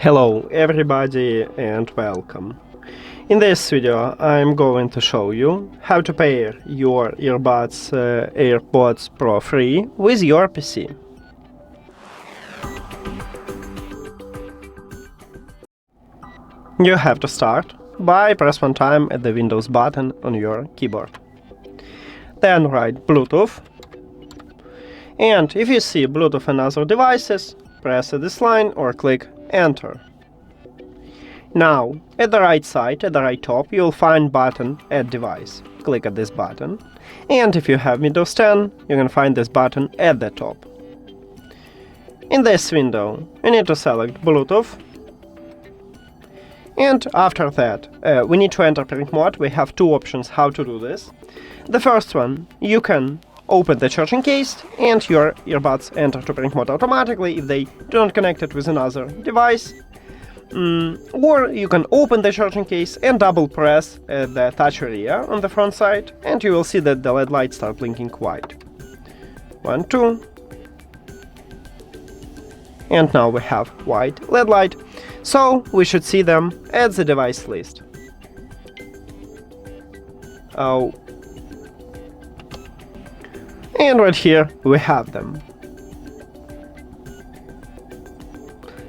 Hello everybody and welcome. In this video I'm going to show you how to pair your earbuds AirPods Pro 3 with your PC. You have to start by press one time at the Windows button on your keyboard. Then write Bluetooth, and if you see Bluetooth and other devices, press this line or click Enter. Now, at the right side, at the right top, you'll find button Add Device. Click at this button, and if you have Windows 10, you can find this button at the top. In this window, you need to select Bluetooth, and after that, we need to enter print mode. We have two options how to do this. The first one, you can open the charging case and your earbuds enter to print mode automatically if they do not connect it with another device. Or you can open the charging case and double press the touch area on the front side, and you will see that the LED lights start blinking white. 1, 2. And now we have white LED light, so we should see them at the device list. And right here we have them.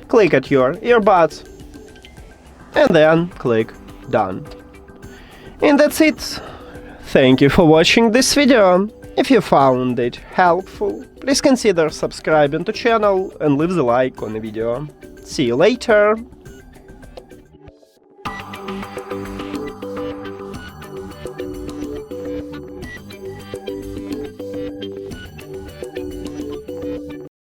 Click at your earbuds and then click Done. And that's it. Thank you for watching this video. If you found it helpful, please consider subscribing to the channel and leave the like on the video. See you later!